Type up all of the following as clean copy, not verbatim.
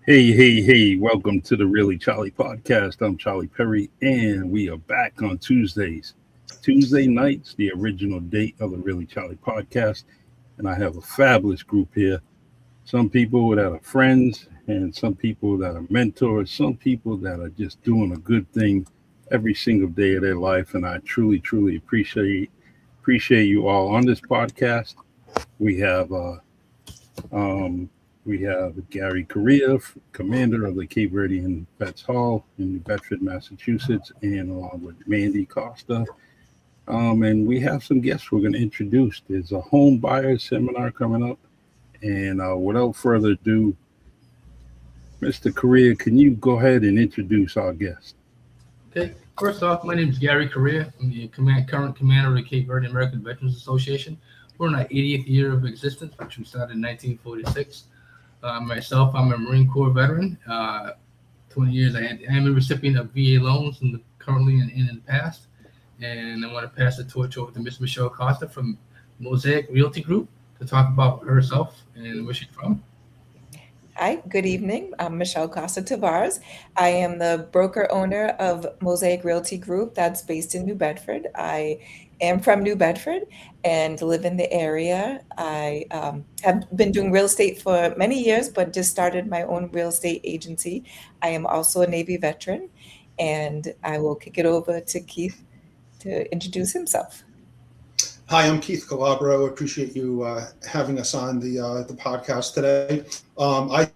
Hey, welcome to the Really Charlie podcast. I'm Charlie Perry, and we are back on Tuesdays. Tuesday nights, the original date of the Really Charlie podcast. And I have a fabulous group here. Some people that are friends, and some people that are mentors, some people that are just doing a good thing every single day of their life. And I truly appreciate you all on this podcast. We have um, we have Gary Correa, commander of the Cape Verdean Vets Hall in New Bedford, Massachusetts, and along with Mandy Costa. And we have some guests we're going to introduce. There's a home buyer seminar coming up. And without further ado, Mr. Correa, can you go ahead and introduce our guest? Okay. First off, my name is Gary Correa. I'm the current commander of the Cape Verde American Veterans Association. We're in our 80th year of existence, which we started in 1946. Myself, I'm a Marine Corps veteran. 20 years. I am a recipient of VA loans currently and in the past. And I want to pass the torch over to Miss Michelle Costa from Mosaic Realty Group to talk about herself and where she's from. Hi, good evening. I'm Michelle COSTA-TAVARES. I am the broker owner of Mosaic Realty Group that's based in New Bedford. I am from New Bedford and live in the area. I have been doing real estate for many years, but just started my own real estate agency. I am also a Navy veteran, and I will kick it over to Keith to introduce himself. Hi, I'm Keith CALABRO. Appreciate you having us on the podcast today. I'm a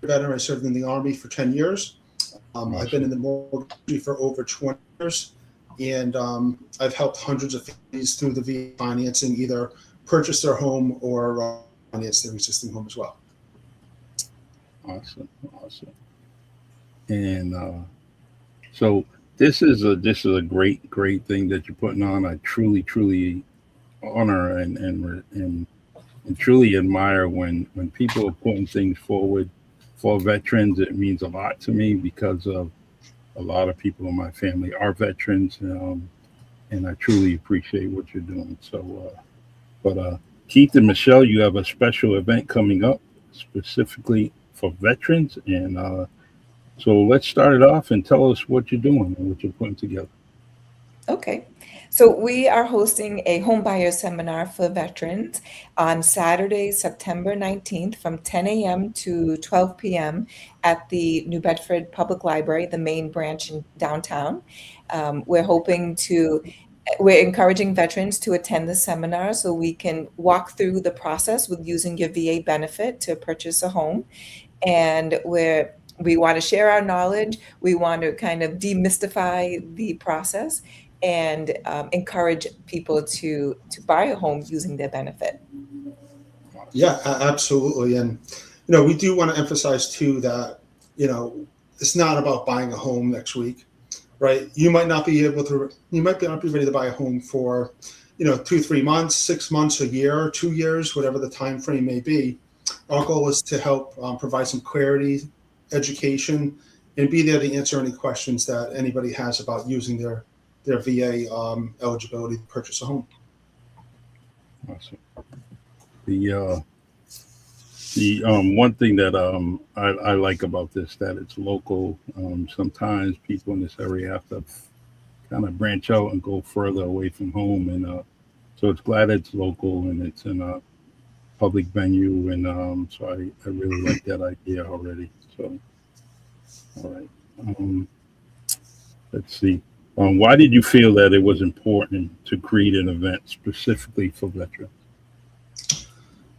veteran. I served in the Army for 10 years. I've been in the mortgage industry for over 20 years, and I've helped hundreds of families through the VA financing, either purchase their home or finance their existing home as well. Awesome. And so this is a great thing that you're putting on. I truly honor and truly admire when people are putting things forward for veterans. It means a lot to me because of a lot of people in my family are veterans, and I truly appreciate what you're doing. So, but Keith and Michelle, you have a special event coming up specifically for veterans, and so let's start it off and tell us what you're doing and what you're putting together. Okay. So we are hosting a home buyer seminar for veterans on Saturday, September 19th from 10 a.m. to 12 p.m. at the New Bedford Public Library, the main branch in downtown. We're encouraging veterans to attend the seminar so we can walk through the process with using your VA benefit to purchase a home. And we want to share our knowledge. We want to kind of demystify the process and encourage people to buy a home using their benefit. Yeah, absolutely. And, we do want to emphasize too that, it's not about buying a home next week, right? You might not be ready to buy a home for, 2-3 months, 6 months, a year, 2 years, whatever the time frame may be. Our goal is to help provide some clarity, education, and be there to answer any questions that anybody has about using their VA eligibility to purchase a home. Awesome. The one thing that I like about this, that it's local. Sometimes people in this area have to kind of branch out and go further away from home, and so it's glad it's local and it's in a public venue, and so I really like that idea already. So, all right. Let's see. Why did you feel that it was important to create an event specifically for veterans?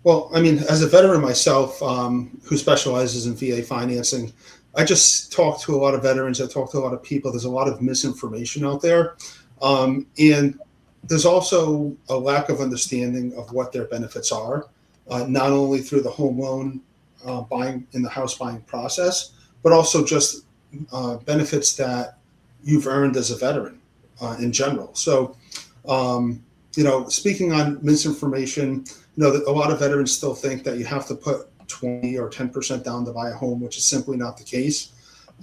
Well, I mean, as a veteran myself, who specializes in VA financing, I just talk to a lot of veterans. I talk to a lot of people. There's a lot of misinformation out there. And there's also a lack of understanding of what their benefits are, not only through the home loan buying in the house buying process, but also just benefits that you've earned as a veteran in general. So, speaking on misinformation, that a lot of veterans still think that you have to put 20 or 10% down to buy a home, which is simply not the case.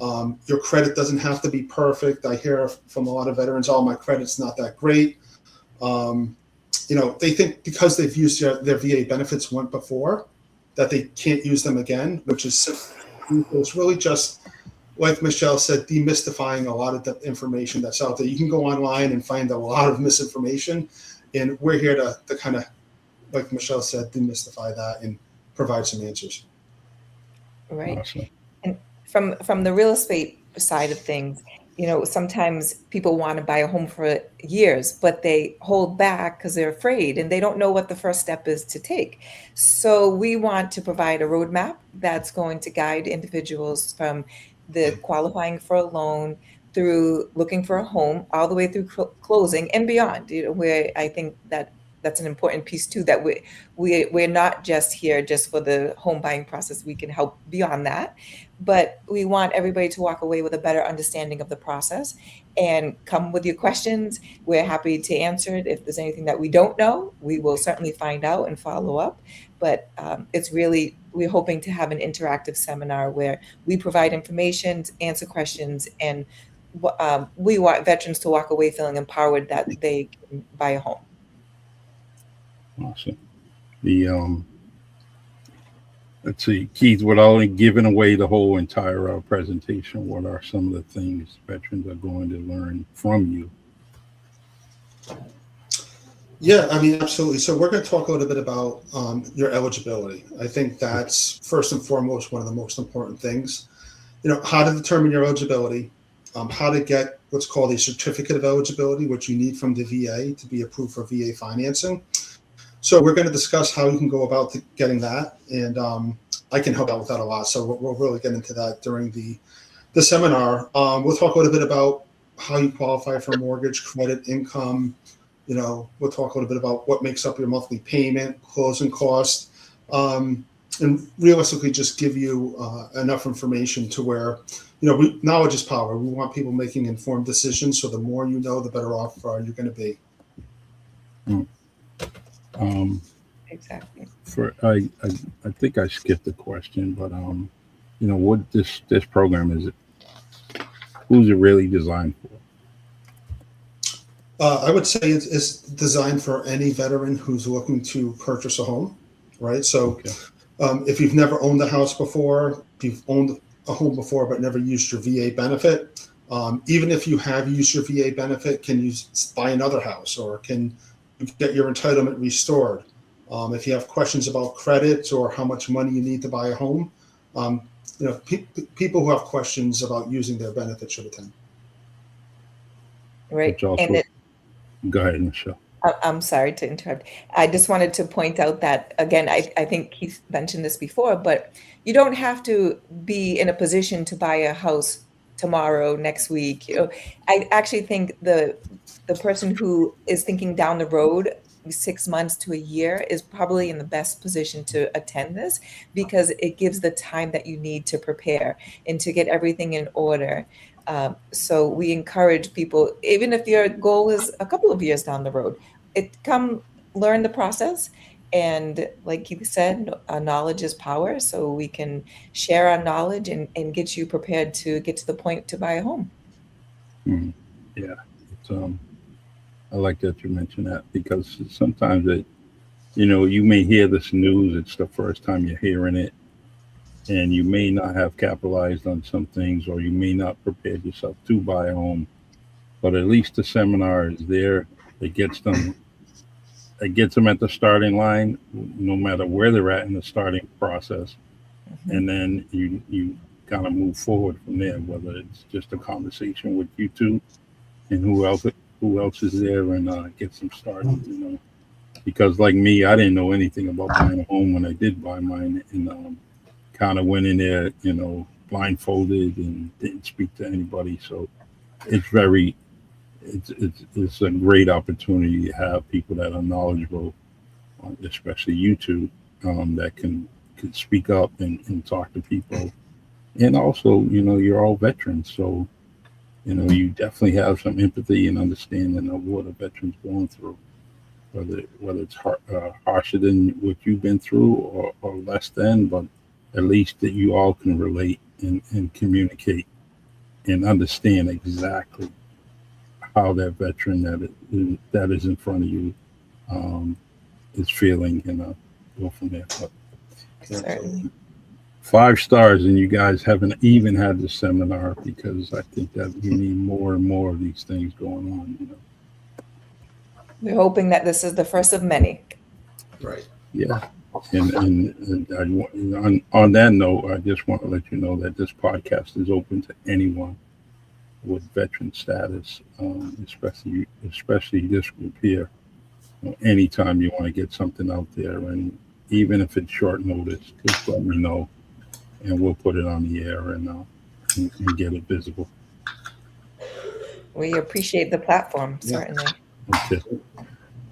Your credit doesn't have to be perfect. I hear from a lot of veterans, "Oh, my credit's not that great." They think because they've used their VA benefits once before that they can't use them again, which is It's really just, like Michelle said, demystifying a lot of the information that's out there. You can go online and find a lot of misinformation, and we're here to kind of, like Michelle said, demystify that and provide some answers. Right. Awesome. And from the real estate side of things, sometimes people want to buy a home for years, but they hold back because they're afraid and they don't know what the first step is to take. So we want to provide a roadmap that's going to guide individuals from the qualifying for a loan through looking for a home, all the way through closing and beyond. Where I think that's an important piece too, that we're not just here just for the home buying process. We can help beyond that, but we want everybody to walk away with a better understanding of the process and come with your questions. We're happy to answer it. If there's anything that we don't know, we will certainly find out and follow up. But we're hoping to have an interactive seminar where we provide information, answer questions, and we want veterans to walk away feeling empowered that they can buy a home. Awesome. Let's see, Keith, without giving away the whole entire presentation, what are some of the things veterans are going to learn from you? Yeah, I mean, absolutely. So we're going to talk a little bit about your eligibility. I think that's first and foremost one of the most important things. How to determine your eligibility, how to get what's called a certificate of eligibility, which you need from the VA to be approved for VA financing. So we're going to discuss how you can go about getting that, and I can help out with that a lot. So we'll really get into that during the seminar. We'll talk a little bit about how you qualify for mortgage, credit, income. We'll talk a little bit about what makes up your monthly payment, closing cost, and realistically just give you enough information to where, knowledge is power. We want people making informed decisions. So the more you know, the better off you're going to be. Exactly. I think I skipped the question, but what this program is, who's it really designed for? I would say it's designed for any veteran who's looking to purchase a home, right? So okay. If you've never owned a house before, if you've owned a home before but never used your VA benefit, even if you have used your VA benefit, can you buy another house, or can you get your entitlement restored? If you have questions about credit or how much money you need to buy a home, people who have questions about using their benefits should attend. Right. Also, go ahead, Michelle. I'm sorry to interrupt. I just wanted to point out that, again, I think Keith mentioned this before, but you don't have to be in a position to buy a house tomorrow, next week. I actually think the person who is thinking down the road 6 months to a year is probably in the best position to attend this, because it gives the time that you need to prepare and to get everything in order. So we encourage people, even if your goal is a couple of years down the road, come learn the process. And like Keith said, knowledge is power. So we can share our knowledge and get you prepared to get to the point to buy a home. Yeah. I like that you mentioned that, because sometimes you may hear this news, it's the first time you're hearing it, and you may not have capitalized on some things, or you may not prepare yourself to buy a home, but at least the seminar is there. It gets them at the starting line, no matter where they're at in the starting process. Mm-hmm. And then you kind of move forward from there, whether it's just a conversation with you two and who else is there, and get them started, because like me, I didn't know anything about buying a home when I did buy mine, and kind of went in there, blindfolded and didn't speak to anybody. So it's a great opportunity to have people that are knowledgeable, especially you two, that can speak up and talk to people. And also, you're all veterans, so you definitely have some empathy and understanding of what a veteran's going through, whether it's harsher than what you've been through or less than, but at least that you all can relate and communicate and understand exactly how that veteran that is in front of you is feeling, and go from there. But, certainly. 5 stars, and you guys haven't even had the seminar, because I think that we need more and more of these things going on. We're hoping that this is the first of many. Right. Yeah. And on that note, I just want to let you know that this podcast is open to anyone with veteran status, especially this group here. Anytime you want to get something out there, and even if it's short notice, just let me know, and we'll put it on the air and get it visible. We appreciate the platform, certainly. Okay.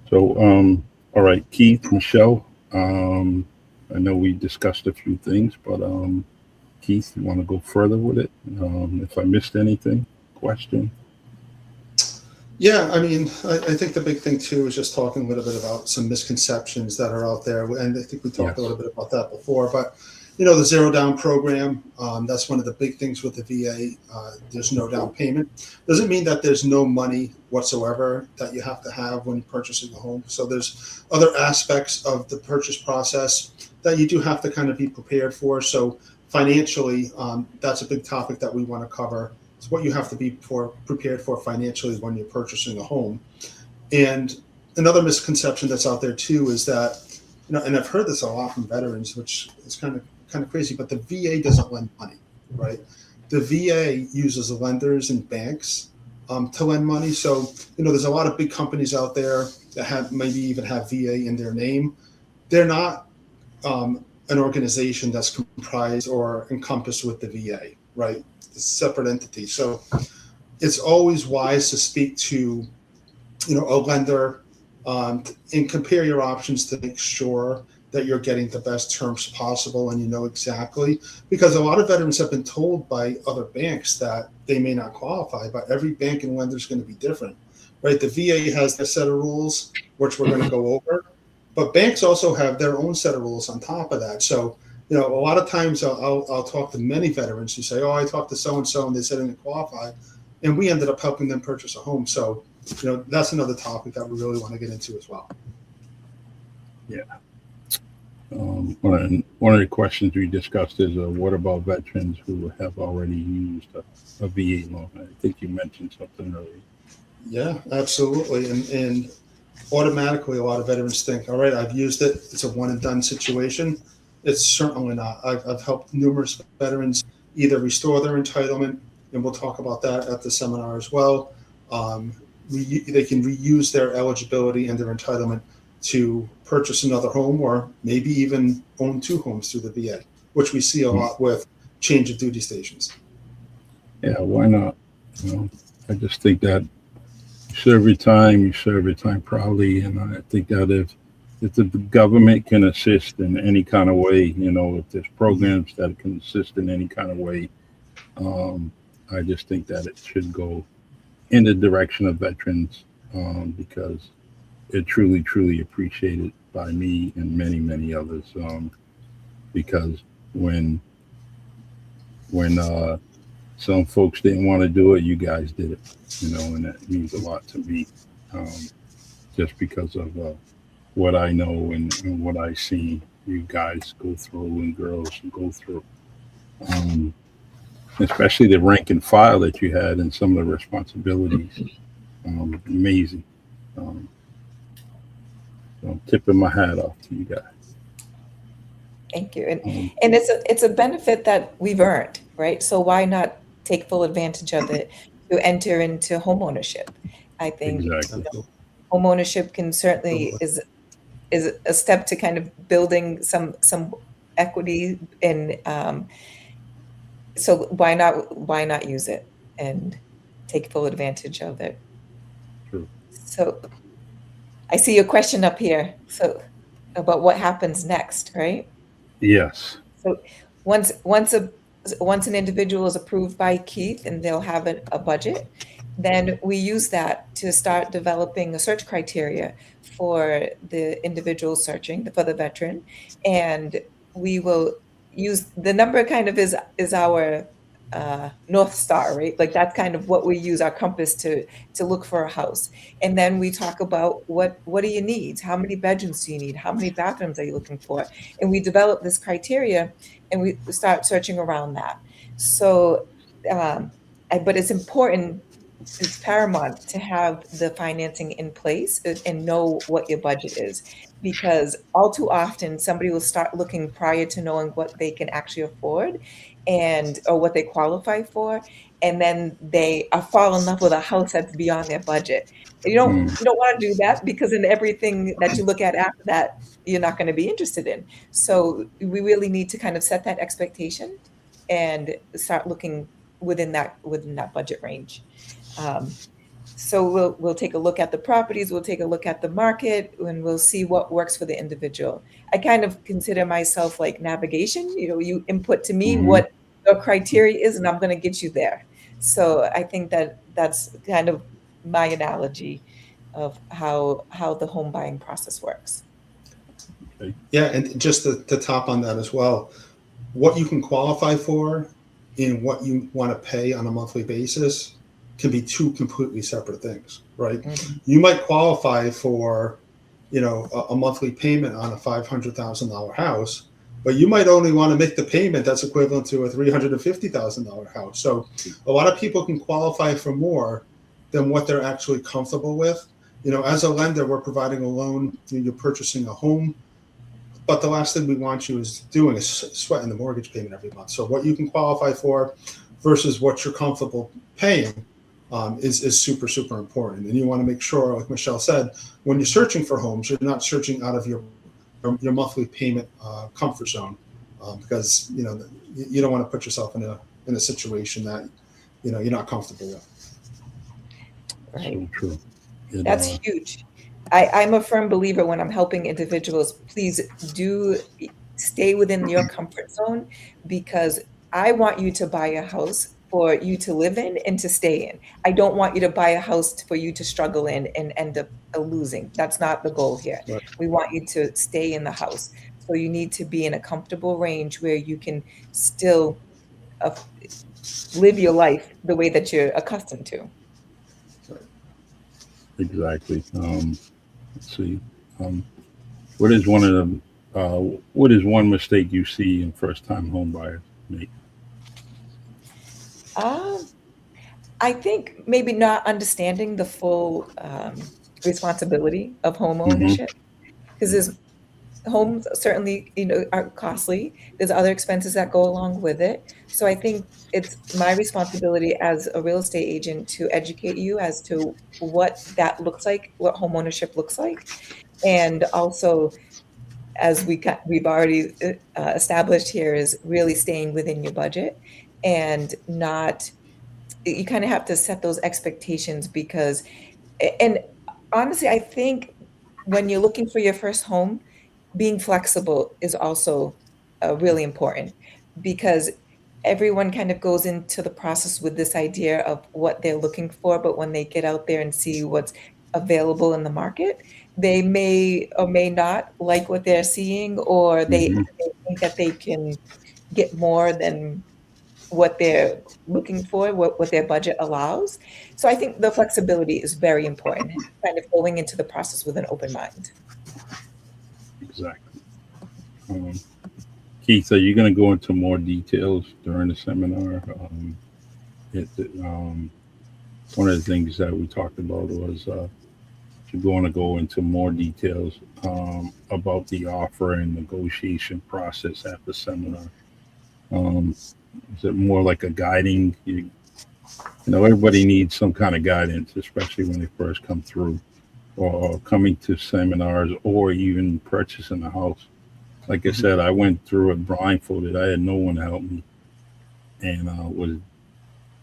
So, all right, Keith, Michelle, I know we discussed a few things, but Keith, you want to go further with it? If I missed anything, question? Yeah, I mean, I think the big thing too is just talking a little bit about some misconceptions that are out there, and I think we talked a little bit about that before. But the zero down program, that's one of the big things with the VA. There's no down payment. Doesn't mean that there's no money whatsoever that you have to have when purchasing a home. So there's other aspects of the purchase process that you do have to kind of be prepared for. So financially, that's a big topic that we want to cover. It's what you have to be prepared for financially when you're purchasing a home. And another misconception that's out there too is that, and I've heard this a lot from veterans, which is kind of crazy, but the VA doesn't lend money, right? The VA uses lenders and banks to lend money. So, there's a lot of big companies out there that maybe even have VA in their name. They're not an organization that's comprised or encompassed with the VA, right? It's a separate entity. So it's always wise to speak to, a lender and compare your options to make sure that you're getting the best terms possible, and exactly, because a lot of veterans have been told by other banks that they may not qualify, but every bank and lender is going to be different, right? The VA has their set of rules, which we're going to go over, but banks also have their own set of rules on top of that. So, a lot of times I'll talk to many veterans who say, "Oh, I talked to so-and-so and they said I didn't qualify," and we ended up helping them purchase a home. So, that's another topic that we really want to get into as well. Yeah. One of the questions we discussed is, what about veterans who have already used a VA loan? I think you mentioned something earlier. Yeah, absolutely. And automatically, a lot of veterans think, all right, I've used it. It's a one and done situation. It's certainly not. I've helped numerous veterans either restore their entitlement, and we'll talk about that at the seminar as well. They can reuse their eligibility and their entitlement to purchase another home, or maybe even own 2 homes through the VA, which we see a lot with change of duty stations. Yeah, why not? I just think that you serve your time proudly, and I think that if the government can assist in any kind of way, if there's programs that can assist in any kind of way, I just think that it should go in the direction of veterans, because it's truly, truly appreciated by me and many, many others. Because when some folks didn't want to do it, you guys did it, and that means a lot to me, just because of what I know and what I see you guys go through and girls go through. Especially the rank and file that you had and some of the responsibilities. Amazing. So I'm tipping my hat off to you guys. Thank you. And it's a benefit that we've earned, right? So why not take full advantage of it to enter into home ownership? I think exactly. Home ownership can certainly is a step to kind of building some equity, and so why not use it and take full advantage of it? True. So I see your question up here. So about what happens next, right? Yes. So once an individual is approved by Keith and they'll have a budget, then we use that to start developing a search criteria for the individual searching, for the veteran, and we will use the number kind of is our North Star, right? Like that's kind of what we use our compass to look for a house. And then we talk about what are your needs? How many bedrooms do you need? How many bathrooms are you looking for? And we develop this criteria and we start searching around that. So, but it's important, it's paramount to have the financing in place and know what your budget is, because all too often somebody will start looking prior to knowing what they can actually afford and or what they qualify for, and then they are fall in love with a house that's beyond their budget. You don't want to do that, because in everything that you look at after that, you're not going to be interested in. So we really need to kind of set that expectation and start looking within that budget range. So we'll take a look at the properties, we'll take a look at the market, and we'll see what works for the individual. I kind of consider myself like navigation. You input to me what the criteria is, and I'm going to get you there. So I think that's kind of my analogy of how the home buying process works. Yeah, and just to top on that as well, what you can qualify for and what you want to pay on a monthly basis can be two completely separate things, right? Mm-hmm. You might qualify for, a monthly payment on a $500,000 house, but you might only want to make the payment that's equivalent to a $350,000 house. So a lot of people can qualify for more than what they're actually comfortable with. As a lender, we're providing a loan, you're purchasing a home, but the last thing we want you doing is sweating the mortgage payment every month. So what you can qualify for versus what you're comfortable paying is super, super important. And you want to make sure, like Michelle said, when you're searching for homes, you're not searching out of your monthly payment comfort zone, because you don't want to put yourself in a situation that you're not comfortable with. Right. So true. That's huge. I'm a firm believer when I'm helping individuals, please do stay within your comfort zone, because I want you to buy a house for you to live in and to stay in. I don't want you to buy a house for you to struggle in and end up losing. That's not the goal here. Right. We want you to stay in the house. So you need to be in a comfortable range where you can still live your life the way that you're accustomed to. Exactly. Let's see. What is one mistake you see in first-time home buyers make? I think maybe not understanding the full responsibility of home ownership, because homes certainly are costly. There's other expenses that go along with it. So I think it's my responsibility as a real estate agent to educate you as to what that looks like, what home ownership looks like, and also, as we've already established here, is really staying within your budget and not. You kind of have to set those expectations, because, and honestly, I think when you're looking for your first home, being flexible is also really important, because everyone kind of goes into the process with this idea of what they're looking for, but when they get out there and see what's available in the market, they may or may not like what they're seeing, or they think that they can get more than what they're looking for, what their budget allows. So I think the flexibility is very important, kind of going into the process with an open mind. Exactly. Keith, are you going to go into more details during the seminar? One of the things that we talked about was you're going to go into more details about the offer and negotiation process at the seminar. Is it more like a guiding? Everybody needs some kind of guidance, especially when they first come through, or coming to seminars, or even purchasing a house. Like I said, I went through it blindfolded. I had no one to help me, and was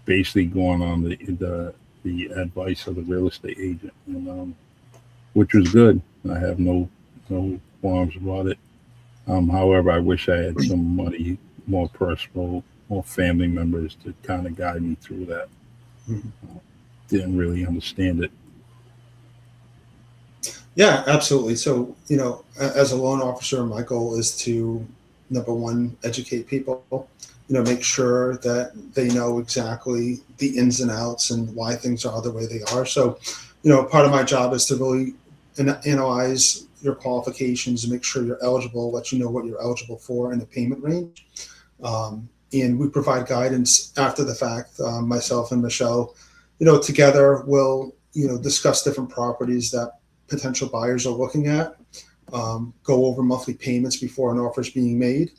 basically going on the advice of the real estate agent, and, which was good. I have no qualms about it. However, I wish I had somebody more personal, more family members to kind of guide me through that. Didn't really understand it. Yeah, absolutely. So, as a loan officer, my goal is to, number one, educate people, make sure that they know exactly the ins and outs and why things are the way they are. So, part of my job is to really analyze your qualifications and make sure you're eligible, let you know what you're eligible for in the payment range. And we provide guidance after the fact. Myself and Michelle, together we'll, discuss different properties that potential buyers are looking at, go over monthly payments before an offer is being made.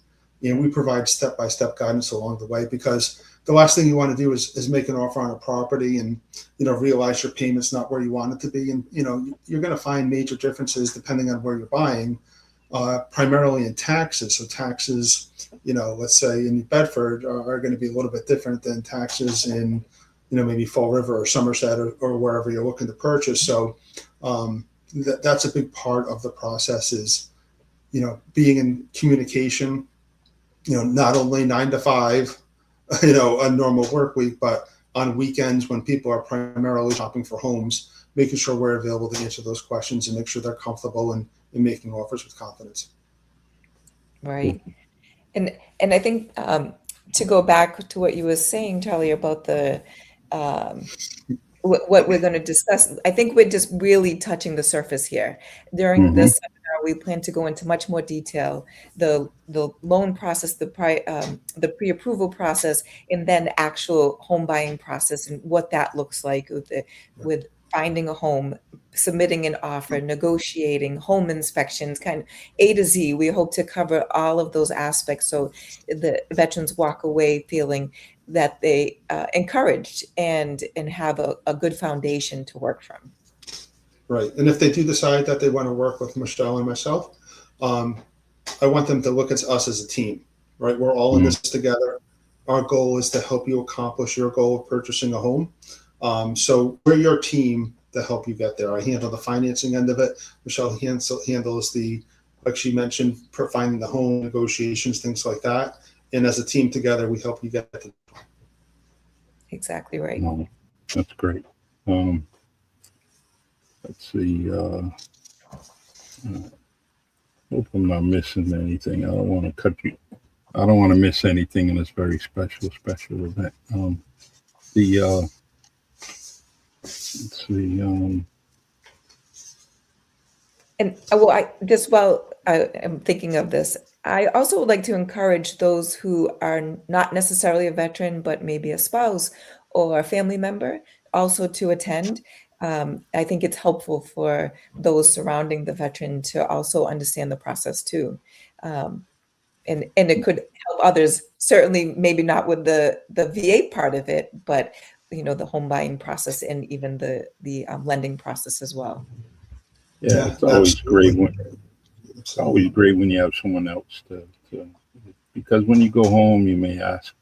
And we provide step-by-step guidance along the way, because the last thing you want to do is make an offer on a property and, realize your payment's not where you want it to be. And, you're going to find major differences depending on where you're buying, primarily in taxes. So taxes, let's say in New Bedford are going to be a little bit different than taxes in, maybe Fall River or Somerset or wherever you're looking to purchase. So that's a big part of the process is, being in communication, not only 9 to 5, a normal work week, but on weekends when people are primarily shopping for homes, making sure we're available to answer those questions and make sure they're comfortable in making offers with confidence. Right. And I think to go back to what you were saying, Charlie, about the what we're going to discuss, I think we're just really touching the surface here. During this seminar, we plan to go into much more detail, the loan process, the pre-approval process, and then actual home buying process and what that looks like with finding a home, submitting an offer, negotiating, home inspections, kind of A to Z. We hope to cover all of those aspects so the veterans walk away feeling that they encouraged and have a good foundation to work from. Right. And if they do decide that they want to work with Michelle and myself, I want them to look at us as a team, right? We're all in this together. Our goal is to help you accomplish your goal of purchasing a home. So we're your team to help you get there. I handle the financing end of it. Michelle handles the, like she mentioned, finding the home, negotiations, things like that. And as a team together, we help you get to. Exactly right. That's great. Let's see. Hope I'm not missing anything. I don't want to cut you. I don't want to miss anything in this very special event. Let's see. And well, while I am thinking of this, I also would like to encourage those who are not necessarily a veteran, but maybe a spouse or a family member also to attend. I think it's helpful for those surrounding the veteran to also understand the process too. And it could help others, certainly maybe not with the VA part of it, but the home buying process and even the lending process as well. Yeah, it's always great when you have someone else to because when you go home, you may ask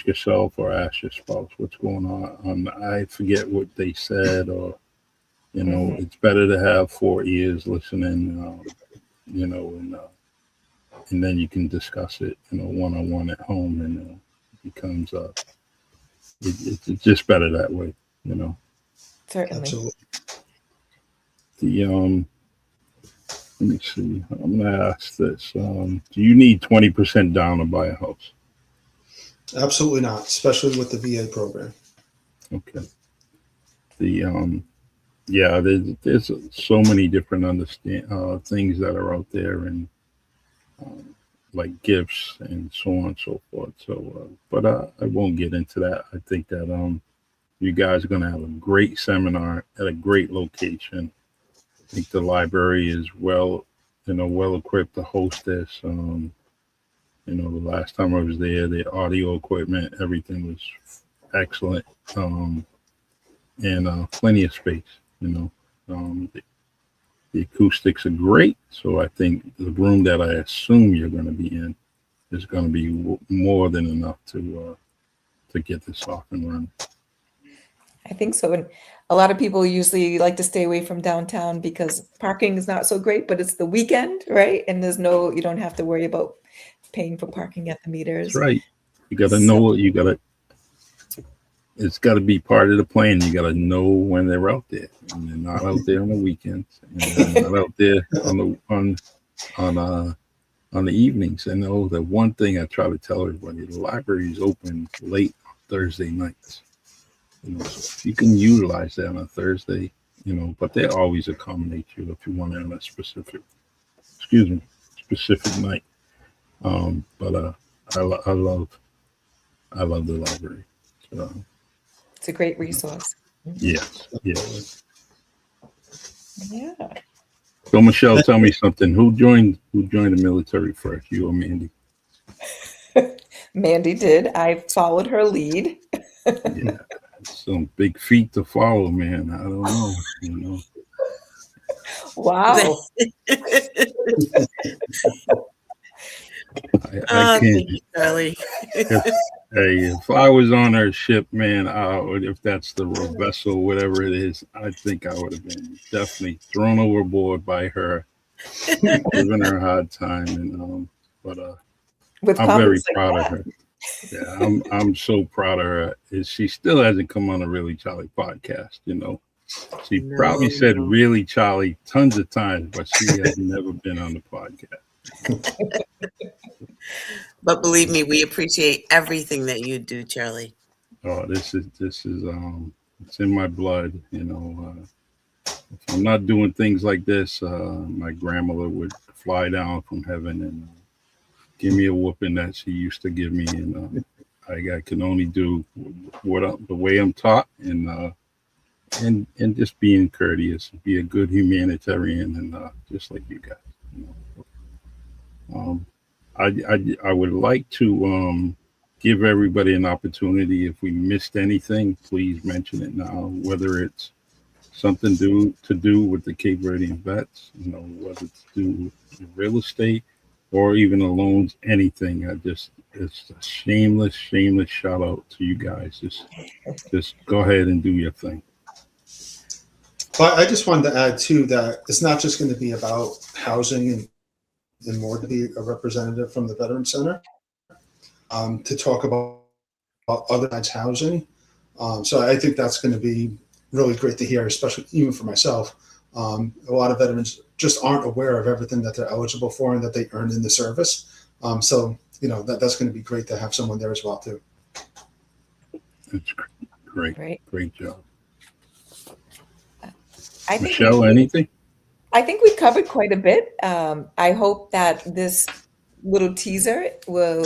yourself or ask your spouse what's going on. I forget what they said, or it's better to have 4 ears listening, and then you can discuss it, one-on-one at home, and it becomes it's just better that way, Certainly. Absolutely. Let me see. I'm gonna ask this. Do you need 20% down to buy a house? Absolutely not, especially with the VA program. Okay. There's so many different things that are out there, and like gifts and so on and so forth. So, but I won't get into that. I think that you guys are going to have a great seminar at a great location. I think the library is well equipped to host this. The last time I was there, the audio equipment, everything was excellent, and plenty of space. The acoustics are great, so I think the room that I assume you're going to be in is going to be more than enough to get this off and running. I think so. And a lot of people usually like to stay away from downtown because parking is not so great, but it's the weekend, right? And you don't have to worry about paying for parking at the meters. That's right. You got to know it's got to be part of the plan. You got to know when they're out there, and they're not out there on the weekends, and they're not out there on on the evenings. And the one thing I try to tell everybody: the library is open late on Thursday nights. So if you can utilize that on a Thursday, but they always accommodate you if you want it on a specific night. But I love the library. So, It's a great resource. yes. Yeah. So Michelle, tell me something. Who joined the military first, you or Mandy? Mandy did. I followed her lead. Yeah, some big feet to follow, man. I don't know. Wow. I can't. Thank you, Charlie. If I was on her ship, man, if that's the vessel, whatever it is, I think I would have been definitely thrown overboard by her, giving her a hard time. But I'm very proud of her. Yeah, I'm so proud of her. She still hasn't come on a Really Charlie podcast. She probably said Really Charlie tons of times, but she has never been on the podcast. But believe me, we appreciate everything that you do, Charlie. Oh, this is it's in my blood. If I'm not doing things like this, my grandmother would fly down from heaven and give me a whooping that she used to give me, and I can only do the way I'm taught, and just being courteous, be a good humanitarian, and just like you guys. I would like to give everybody an opportunity. If we missed anything, please mention it now. Whether it's something to do with the Cape Verdean vets, whether it's to do with real estate or even the loans, anything. It's a shameless shout out to you guys. Just go ahead and do your thing. But I just wanted to add too that it's not just going to be about housing and more to be a representative from the Veteran Center to talk about other kinds of housing. So I think that's going to be really great to hear, especially even for myself. A lot of veterans just aren't aware of everything that they're eligible for and that they earned in the service. So that's going to be great to have someone there as well too. That's great job. Michelle, anything? I think we covered quite a bit. I hope that this little teaser will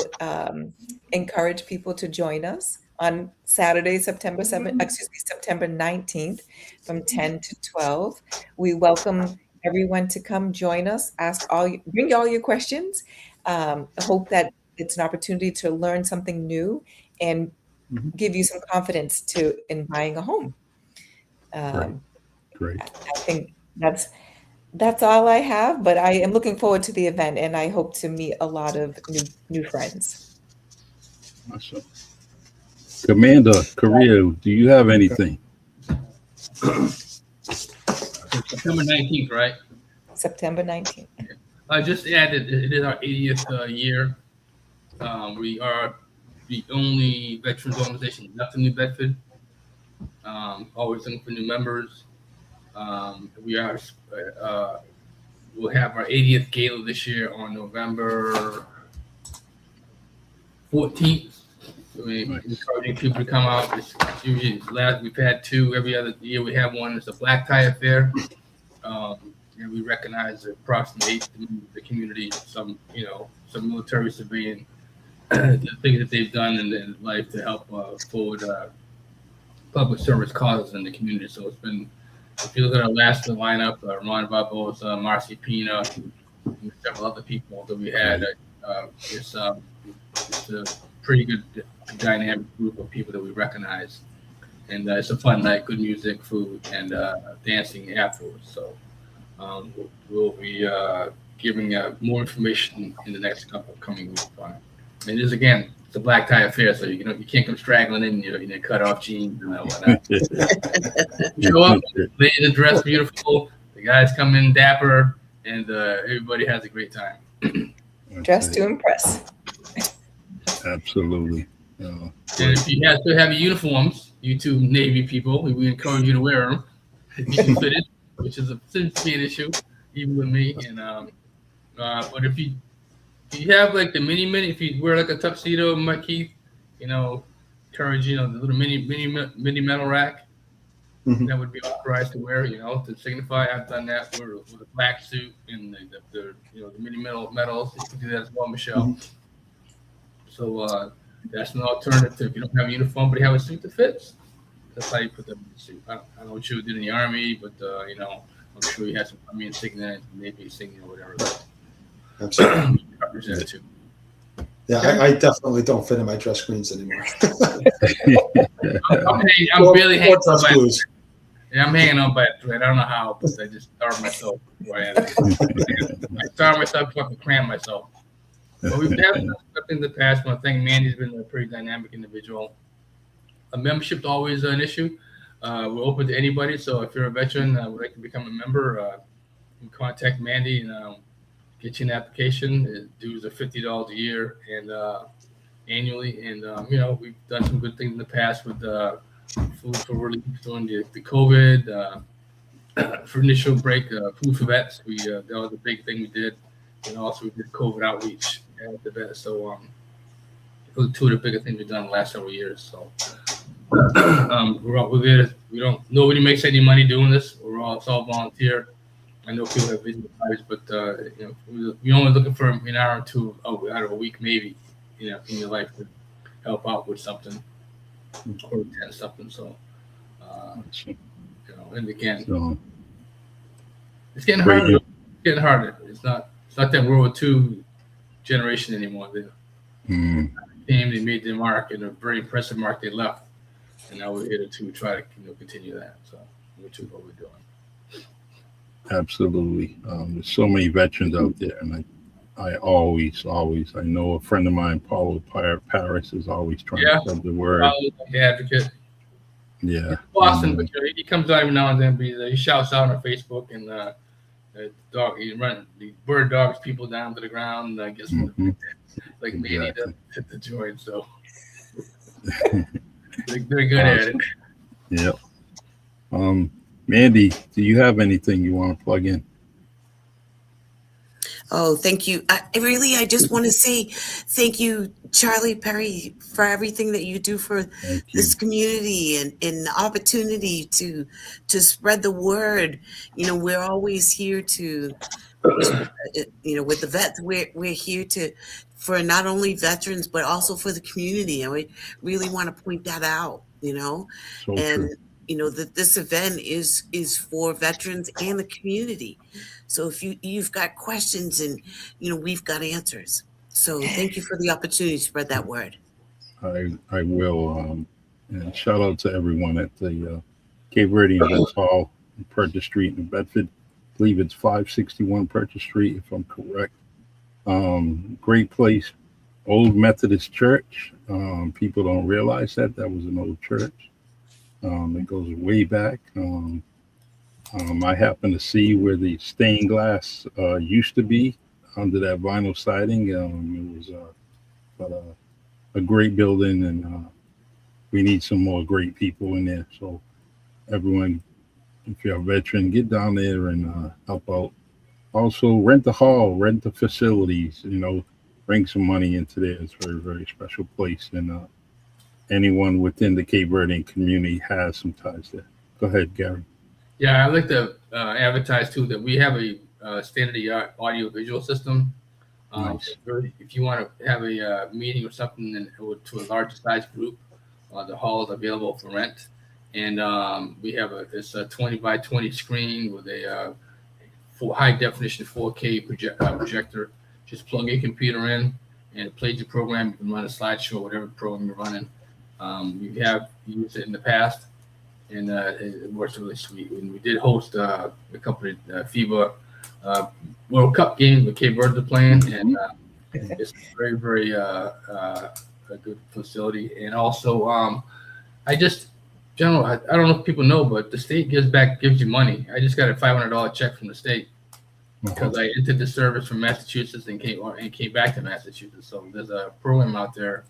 encourage people to join us on Saturday, September 19th from 10 to 12. We welcome everyone to come join us, bring all your questions. I hope that it's an opportunity to learn something new and give you some confidence in buying a home. Great. I think that's all I have, but I am looking forward to the event, and I hope to meet a lot of new friends. Awesome. Commander Korea, do you have anything? September 19th, right? September 19th. I just added, it is our 80th year. We are the only veterans organization left in New Bedford. Always looking for new members. We'll have our 80th gala this year on November 14th. We're encouraging people to come out. We've had two every other year. We have one. It's a black tie affair, and we recognize approximately 8 in the community. Some military, civilian, the things that they've done in their life to help forward public service causes in the community. So it's been. If you look at our last lineup, Ron Bubbles, Marcy Pina, and several other people that we had, it's a pretty good dynamic group of people that we recognize. And it's a fun night, good music, food, and dancing afterwards. So we'll be giving more information in the next coming week. And this, again, it's a black tie affair, so you can't come straggling in cut off jeans and whatnot. Show up, ladies are dressed beautiful, the guys come in dapper, and everybody has a great time. Dressed to impress. Absolutely. And if you still have your uniforms, you two Navy people, we encourage you to wear them. Fitted, which is seems to be an issue, even with me. And But if you have like the mini, if you wear like a tuxedo, Keith, encourage the little mini metal rack Mhm. that would be authorized to wear, to signify. I've done that with a black suit and the mini medals. You can do that as well, Michelle. Mhm. So that's an alternative. If you don't have a uniform, but you have a suit that fits, that's how you put them in the suit. I don't know what you did in the Army, but I'm sure you had some Army insignia, maybe insignia or whatever. Absolutely. Covers that too. Yeah, Okay. I definitely don't fit in my dress queens anymore. I'm barely hanging on dress by. blues. Yeah, I'm hanging on by a thread. I don't know how, but I just starved myself. I starved myself before I could cram myself. But we've had stuff in the past. I want to thank Mandy's been a pretty dynamic individual. A membership's always an issue. We're open to anybody. So if you're a veteran would like to become a member, you can contact Mandy and get you an application. The dues are $50 a year and annually. And we've done some good things in the past with food for relief during the COVID. For initial break, food for vets. That was a big thing we did. And also we did COVID outreach at the vet. So those are two of the bigger things we've done in the last several years. So we're there. Nobody makes any money doing this. It's all volunteer. I know people have business lives, but we're only looking for an hour or two out of a week, maybe, in your life to help out with something or attend something. So, and again, it's getting harder. It's getting harder. It's not that World War II generation anymore. They came, they made their mark, and a very impressive mark. They left, and now we're here to try to continue that. So, which is what we're doing. Absolutely. There's so many veterans out there, and I always, I know a friend of mine, Paulo Paris, is always trying to spread the word. Paulo's the advocate. Yeah. He's Boston, but he comes out every now and then. He shouts out on Facebook, and the bird dogs people down to the ground. I guess like Mandy to hit the joint. So they're good at it. Yep. Mandy, do you have anything you want to plug in? Oh, thank you. I just want to say thank you, Charlie Perry, for everything that you do for this community and the opportunity to spread the word. We're always here to, with the vets, we're here for not only veterans, but also for the community. And we really want to point that out, So and true. that this event is for veterans and the community. So if you've got questions, and we've got answers. So thank you for the opportunity to spread that word. I will. And shout out to everyone at the Cape Verdean Vets Hall in Purchase Street in Bedford. I believe it's 561 Purchase Street, if I'm correct. Great place. Old Methodist church. People don't realize that was an old church. It goes way back. I happened to see where the stained glass used to be under that vinyl siding. It was a great building, and we need some more great people in there. So everyone, if you're a veteran, get down there and help out. Also, rent the hall, rent the facilities, bring some money into there. It's a very, very special place. And anyone within the Cape Verdean community has some ties there. Go ahead, Gary. Yeah, I'd like to advertise too that we have a state-of-the-art audio-visual system. Nice. If you want to have a meeting or something to a larger size group, the hall is available for rent. And we have it's a 20 by 20 screen with a high definition 4K projector. Just plug your computer in and it plays your program. You can run a slideshow, whatever program you're running. We have used it in the past, and it works really sweet. And we did host a couple of FIBA World Cup games with Cape Verde playing, and it's very, very a good facility. And also, I don't know if people know, but the state gives you money. I just got a $500 check from the state because I entered the service from Massachusetts and came back to Massachusetts. So there's a program out there.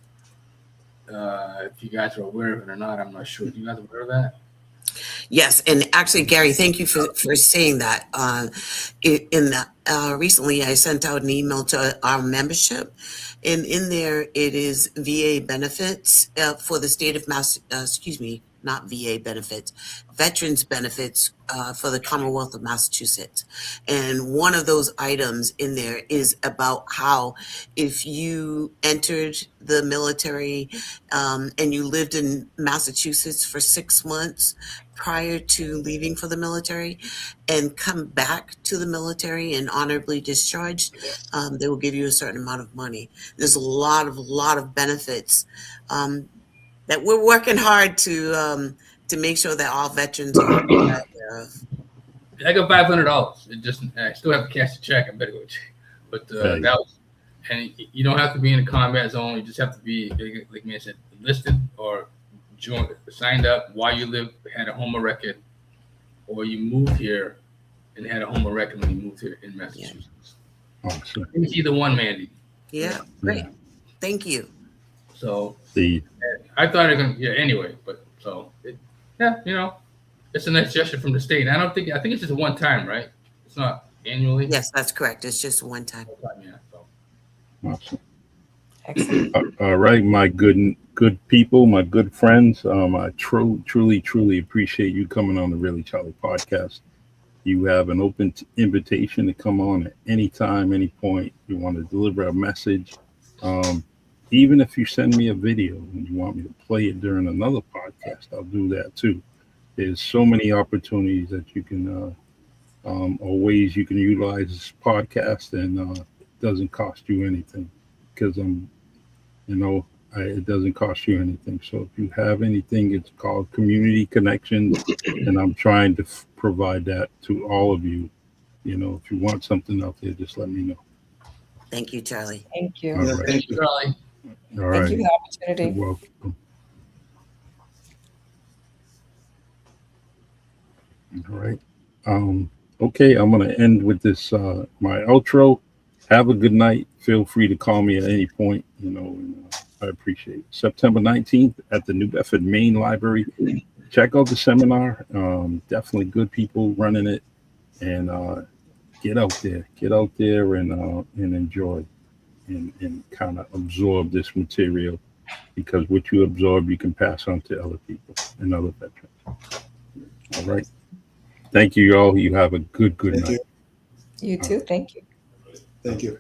If you guys are aware of it or not, I'm not sure. You guys aware of that? Yes, and actually, Gary, thank you for saying that. Recently, I sent out an email to our membership, and in there it is VA benefits for the state of not VA benefits, veterans benefits for the Commonwealth of Massachusetts. And one of those items in there is about how if you entered the military and you lived in Massachusetts for 6 months prior to leaving for the military and come back to the military and honorably discharged, they will give you a certain amount of money. There's a lot of benefits that we're working hard to make sure that all veterans are aware of. I got $500. It just I still have to cash the check. I better go check. But that was, and you don't have to be in a combat zone. You just have to be, like I said, enlisted or signed up while you had a home of record, or you moved here and had a home of record when you moved here in Massachusetts. Awesome. It's either one, Mandy. Yeah, great. Thank you. So I thought it was gonna, anyway, but so it's a nice gesture from the state. I think it's just a one time, right? It's not annually. Yes, that's correct. It's just one time. Yeah. So. Awesome. Excellent. All right, my good people, my good friends. I truly appreciate you coming on the Really Charlie podcast. You have an open invitation to come on at any time, any point. You want to deliver a message. Even if you send me a video and you want me to play it during another podcast, I'll do that too. There's so many opportunities that you can, or ways you can utilize this podcast, and it doesn't cost you anything because it doesn't cost you anything. So if you have anything, it's called community connections, and I'm trying to provide that to all of you. If you want something out there, just let me know. Thank you, Charlie. Thank you. All right. Thank you, Charlie. All right. Thank you for the opportunity. You're welcome. All right. Okay, I'm going to end with this, my outro. Have a good night. Feel free to call me at any point, and I appreciate it. September 19th at the New Bedford Main Library. Check out the seminar. Definitely good people running it, and get out there and enjoy and kind of absorb this material, because what you absorb, you can pass on to other people and other veterans. All right. Thank you, y'all. You have a good night. You too. Thank you. Thank you.